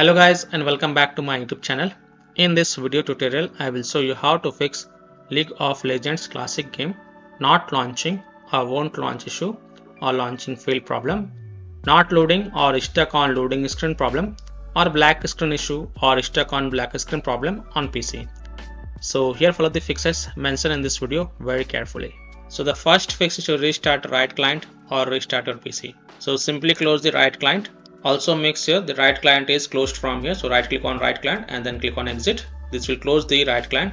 Hello guys and welcome back to my YouTube channel. In this video tutorial I will show you how to fix League of Legends classic game not launching or won't launch issue or launching fail problem, not loading or stuck on loading screen problem, or black screen issue or stuck on black screen problem on PC. So here follow the fixes mentioned in this video very carefully. So the first fix is to restart Riot client or restart your PC. So simply close the Riot client. Also make sure the Riot client is closed from here. So right click on Riot client and then click on exit. This will close the Riot client.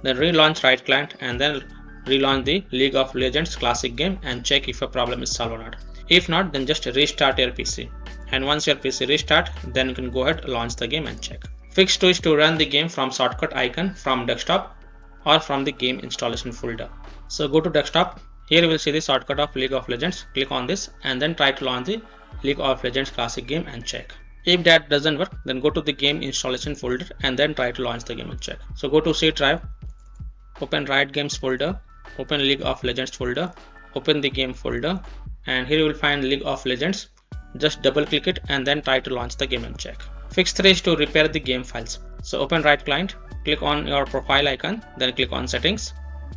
Then relaunch Riot client and then relaunch the League of Legends classic game and check if a problem is solved or not. If not, then just restart your PC. And once your PC restart, then you can go ahead, launch the game and check. Fix 2 is to run the game from shortcut icon from desktop or from the game installation folder. So go to desktop. Here you will see the shortcut of League of Legends. Click on this and then try to launch the League of Legends classic game and check. If that doesn't work, then go to the game installation folder and then try to launch the game and check. So go to C drive, open Riot Games folder, open League of Legends folder, open the game folder, and here you will find League of Legends. Just double click it and then try to launch the game and check. Fix 3 is to repair the game files. So open Riot client, click on your profile icon, then click on settings,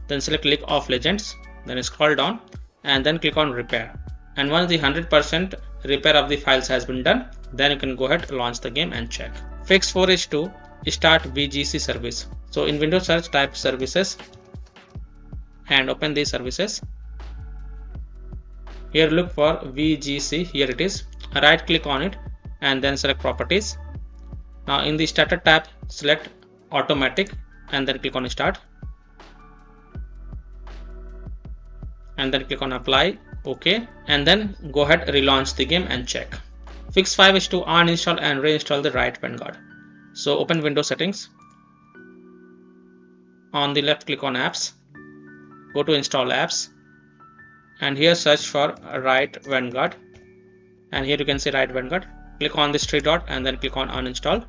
then select League of Legends, then scroll down and then click on repair. And once the 100% repair of the files has been done, then you can go ahead, launch the game and check. Fix 4 is to start VGC service. So in Windows search, type services and open these services. Here look for VGC, here it is. Right click on it and then select properties. Now in the starter tab, select automatic and then click on start. And then click on apply, OK, and then go ahead, relaunch the game and check. Fix 5 is to uninstall and reinstall the Riot Vanguard. So open Windows settings. On the left, click on apps, go to install apps, and here search for Riot Vanguard, and here you can see Riot Vanguard. Click on this 3 dot and then click on uninstall,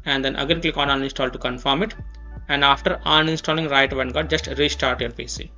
and then again click on uninstall to confirm it. And after uninstalling Riot Vanguard, just restart your PC.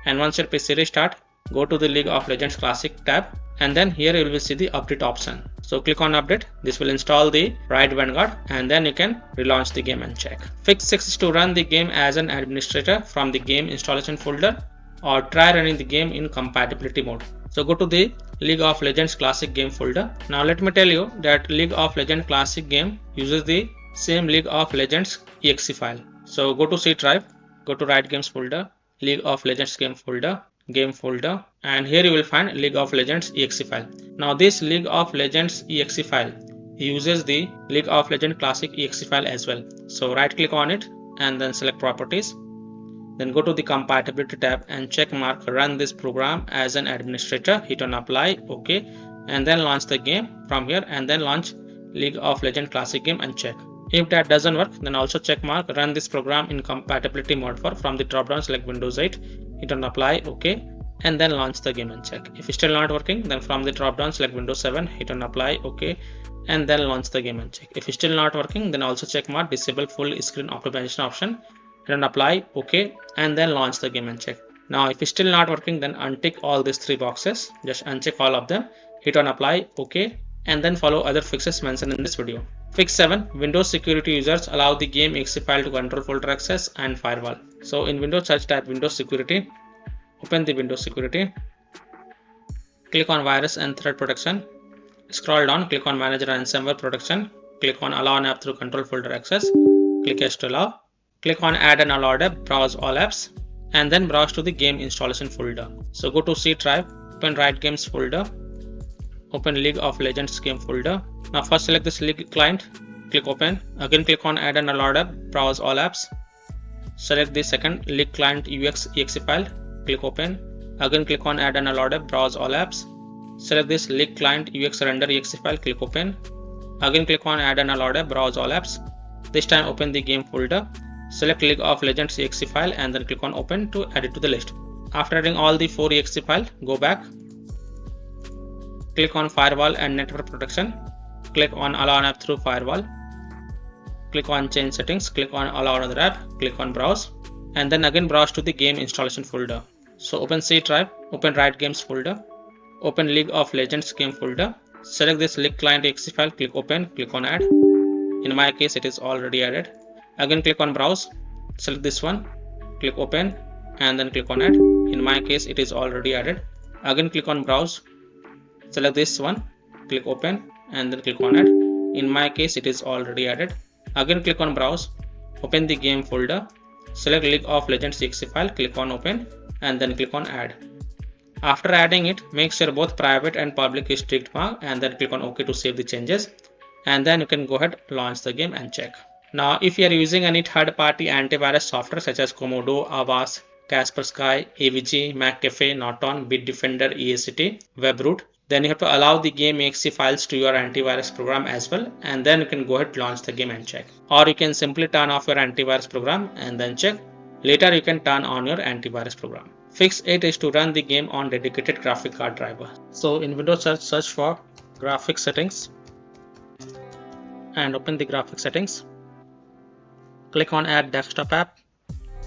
And once your PC restart, go to the League of Legends Classic tab and then here you will see the update option. So click on update. This will install the Riot Vanguard and then you can relaunch the game and check. Fix 6 is to run the game as an administrator from the game installation folder or try running the game in compatibility mode. So go to the League of Legends Classic game folder. Now let me tell you that League of Legends Classic game uses the same League of Legends exe file. So go to C drive, go to Riot Games folder, League of Legends game folder, and here you will find League of Legends exe file. Now this League of Legends exe file uses the League of Legends classic exe file as well. So right click on it and then select properties, then go to the compatibility tab and check mark run this program as an administrator, hit on apply, OK, and then launch the game from here and then launch League of Legends classic game and check. If that doesn't work, then also check mark run this program in compatibility mode for from the drop down select Windows 8, hit on apply, OK, and then launch the game and check. If it's still not working, then from the drop down select Windows 7, hit on apply, OK, and then launch the game and check. If it's still not working, then also check mark disable full screen optimization option, hit on apply, OK, and then launch the game and check. Now if it's still not working, then untick all these 3 boxes, just uncheck all of them, hit on apply, OK, and then follow other fixes mentioned in this video. Fix 7, Windows security users allow the game exe file to control folder access and firewall. So in Windows search, type Windows security, open the Windows security, click on virus and threat protection, scroll down, click on manage ransomware protection, click on allow an app through control folder access, click yes to allow, click on add an allowed app, browse all apps, and then browse to the game installation folder. So go to C drive, open Riot Games folder, open League of Legends game folder. Now first select this League client, click open, again click on add an allowed app, browse all apps, select the second League client UX exe file, click open, again click on add an allowed app, browse all apps, select this League client UX render exe file, click open, again click on add an allowed app, browse all apps, this time open the game folder, select League of Legends exe file and then click on open to add it to the list. After adding all the 4 exe file, go back, click on firewall and network protection, click on allow an app through firewall, click on change settings, click on allow another app, click on browse, and then again browse to the game installation folder. So open C drive, open Riot Games folder, open League of Legends game folder, select this League client exe file, click open, click on add. In my case it is already added. Again click on browse, select this one, click open and then click on add. In my case it is already added. Again click on browse, select this one, click open and then click on add. In my case it is already added. Again click on browse, open the game folder, select League of Legends exe file, click on open and then click on add. After adding it, make sure both private and public is ticked mark and then click on OK to save the changes, and then you can go ahead, launch the game and check. Now if you are using any third-party antivirus software such as Komodo, Avast, Kaspersky, AVG, McAfee, Norton, Bitdefender, EACT, WebRoot, then you have to allow the game exe files to your antivirus program as well, and then you can go ahead, launch the game and check. Or you can simply turn off your antivirus program and then check. Later you can turn on your antivirus program. Fix 8 is to run the game on dedicated graphic card driver. So in Windows search for graphics settings and open the graphics settings. Click on add desktop app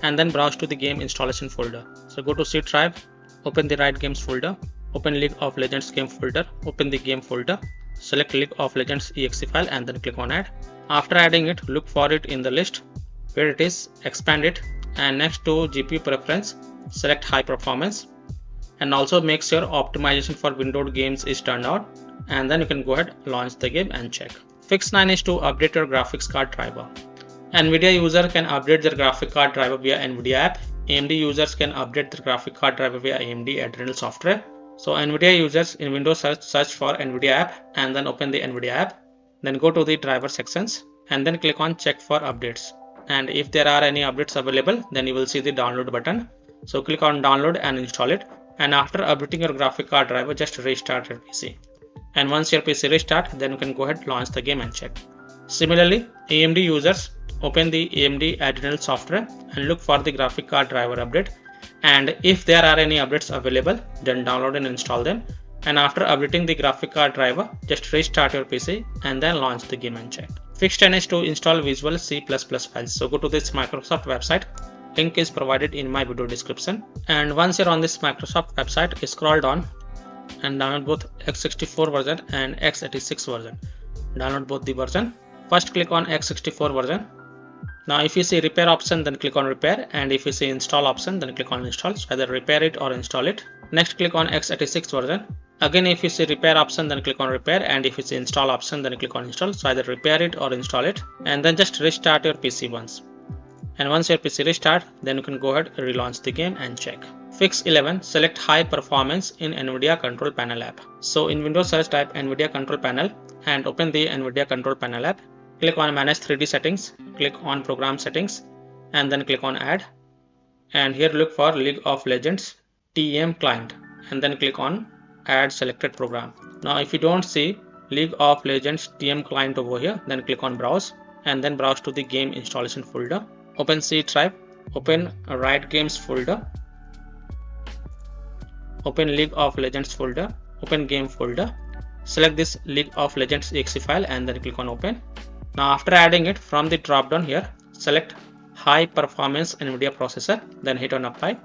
and then browse to the game installation folder. So go to C drive, open the Riot Games folder, open League of Legends game folder, open the game folder, select League of Legends exe file and then click on add. After adding it, look for it in the list where it is, expand it, and next to GPU preference, select high performance, and also make sure optimization for windowed games is turned on, and then you can go ahead, launch the game and check. Fix 9 is to update your graphics card driver. Nvidia user can update their graphic card driver via Nvidia app. AMD users can update their graphic card driver via AMD Adrenal software. So Nvidia users in Windows search for Nvidia app and then open the Nvidia app. Then go to the driver sections and then click on check for updates. And if there are any updates available, then you will see the download button. So click on download and install it. And after updating your graphic card driver, just restart your PC. And once your PC restart, then you can go ahead, launch the game and check. Similarly, AMD users open the AMD Adrenal software and look for the graphic card driver update. And if there are any updates available, then download and install them. And after updating the graphic card driver, just restart your PC and then launch the game and check. Fix 10 is to install Visual C++ files. So go to this Microsoft website. Link is provided in my video description. And once you're on this Microsoft website, scroll down and download both x64 version and x86 version. Download both the version. First click on x64 version. Now if you see repair option, then click on repair, and if you see install option, then click on install. So either repair it or install it. Next click on x86 version. Again, if you see repair option, then click on repair, and if you see install option, then click on install. So either repair it or install it, and then just restart your PC once. And once your PC restart, then you can go ahead, relaunch the game and check. Fix 11, select high performance in Nvidia control panel app. So in Windows search, type Nvidia control panel and open the Nvidia control panel app. Click on manage 3D settings, click on program settings and then click on add. And here look for League of Legends TM client and then click on add selected program. Now if you don't see League of Legends TM client over here, then click on browse and then browse to the game installation folder. Open C drive, open Riot Games folder, open League of Legends folder, open game folder, select this League of Legends exe file and then click on open. Now after adding it, from the drop down here, select high performance Nvidia processor, then hit on apply.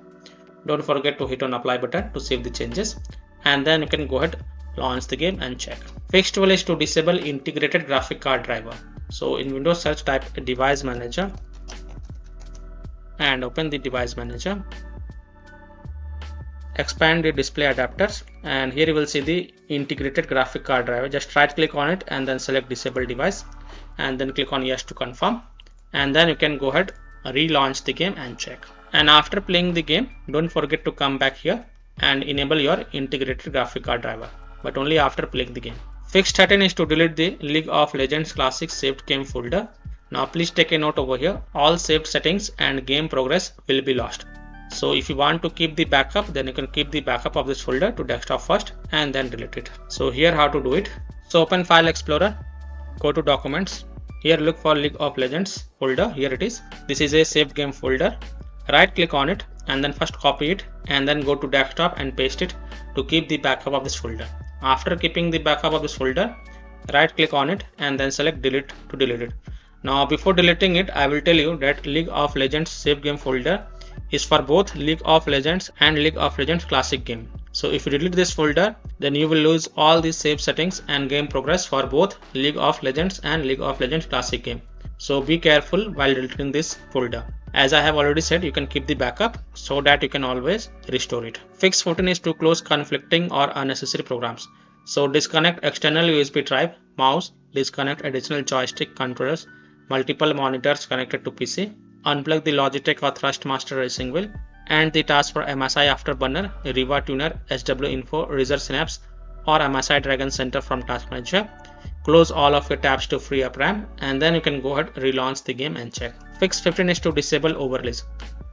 Don't forget to hit on apply button to save the changes, and then you can go ahead, launch the game and check. Fix 12 is to disable integrated graphic card driver. So in Windows search, type device manager and open the device manager. Expand the display adapters, and here you will see the integrated graphic card driver. Just right click on it and then select disable device and then click on yes to confirm, and then you can go ahead, relaunch the game and check. And after playing the game, don't forget to come back here and enable your integrated graphic card driver, but only after playing the game. Fix 13 is to delete the League of Legends Classic saved game folder. Now please take a note over here, all saved settings and game progress will be lost. So if you want to keep the backup, then you can keep the backup of this folder to desktop first and then delete it. So here how to do it. So open File Explorer, go to Documents. Here look for League of Legends folder. Here it is. This is a saved game folder. Right click on it and then first copy it and then go to desktop and paste it to keep the backup of this folder. After keeping the backup of this folder, right click on it and then select delete to delete it. Now before deleting it, I will tell you that League of Legends save game folder is for both League of Legends and League of Legends Classic game. So if you delete this folder, then you will lose all these saved settings and game progress for both League of Legends and League of Legends Classic game. So be careful while deleting this folder. As I have already said, you can keep the backup so that you can always restore it. Fix 14 is to close conflicting or unnecessary programs. So disconnect external USB drive, mouse, disconnect additional joystick controllers, multiple monitors connected to PC, unplug the Logitech or Thrustmaster racing wheel, and the task for MSI Afterburner, Riva Tuner, SW Info, Reserve Synapse, or MSI Dragon Center from Task Manager. Close all of your tabs to free up RAM, and then you can go ahead, relaunch the game and check. Fix 15 is to disable overlays.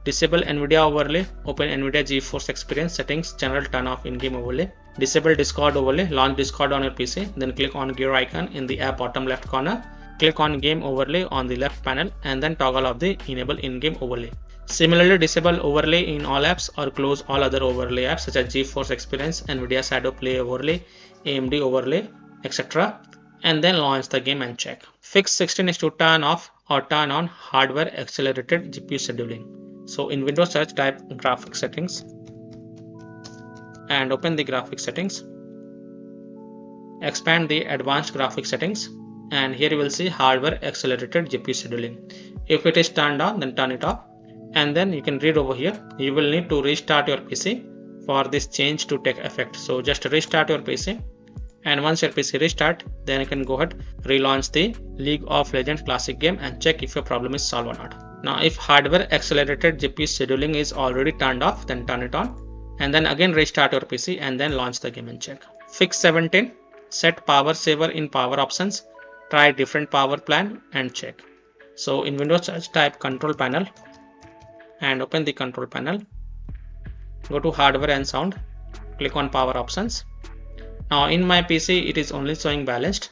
Disable Nvidia overlay, open Nvidia GeForce Experience settings, general turn off in-game overlay. Disable Discord overlay, launch Discord on your PC, then click on gear icon in the app bottom left corner. Click on game overlay on the left panel and then toggle off the enable in-game overlay. Similarly, disable overlay in all apps or close all other overlay apps such as GeForce Experience, Nvidia Shadow Play overlay, AMD overlay, etc. and then launch the game and check. Fix 16 is to turn off or turn on hardware accelerated GPU scheduling. So in Windows search, type graphics settings and open the graphics settings. Expand the advanced graphics settings and here you will see hardware accelerated GPU scheduling. If it is turned on, then turn it off, and then you can read over here. You will need to restart your PC for this change to take effect. So just restart your PC, and once your PC restart, then you can go ahead, relaunch the League of Legends Classic game and check if your problem is solved or not. Now if hardware accelerated GPU scheduling is already turned off, then turn it on and then again restart your PC and then launch the game and check. Fix 17, set power saver in power options. Try different power plan and check. So in Windows search, type control panel and open the control panel. Go to hardware and sound, click on power options. Now in my PC it is only showing balanced,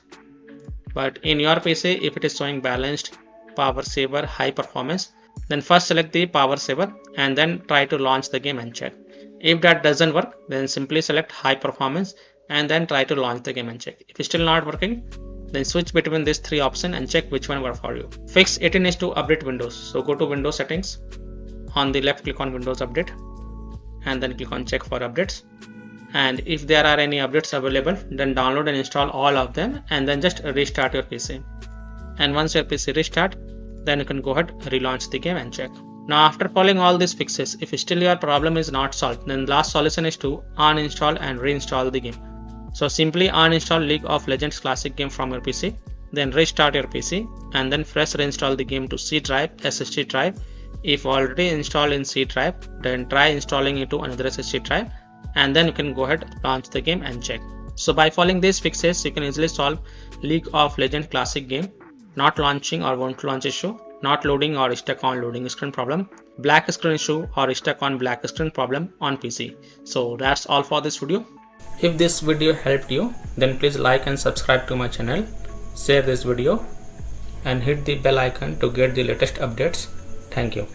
but in your PC if it is showing balanced, power saver, high performance, then first select the power saver and then try to launch the game and check. If that doesn't work, then simply select high performance and then try to launch the game and check. If it's still not working, then switch between these three options and check which one works for you. Fix 18 is to update Windows. So go to Windows settings. On the left, click on Windows Update and then click on check for updates. And if there are any updates available, then download and install all of them and then just restart your PC. And once your PC restart, then you can go ahead, relaunch the game and check. Now after following all these fixes, if still your problem is not solved, then last solution is to uninstall and reinstall the game. So simply uninstall League of Legends Classic game from your PC, then restart your PC and then fresh reinstall the game to C drive, SSD drive. If already installed in C drive, then try installing it to another SSD drive and then you can go ahead, launch the game and check. So by following these fixes, you can easily solve League of Legends Classic game, not launching or won't launch issue, not loading or stuck on loading screen problem, black screen issue or stuck on black screen problem on PC. So that's all for this video. If this video helped you, then please like and subscribe to my channel, share this video and hit the bell icon to get the latest updates. Thank you.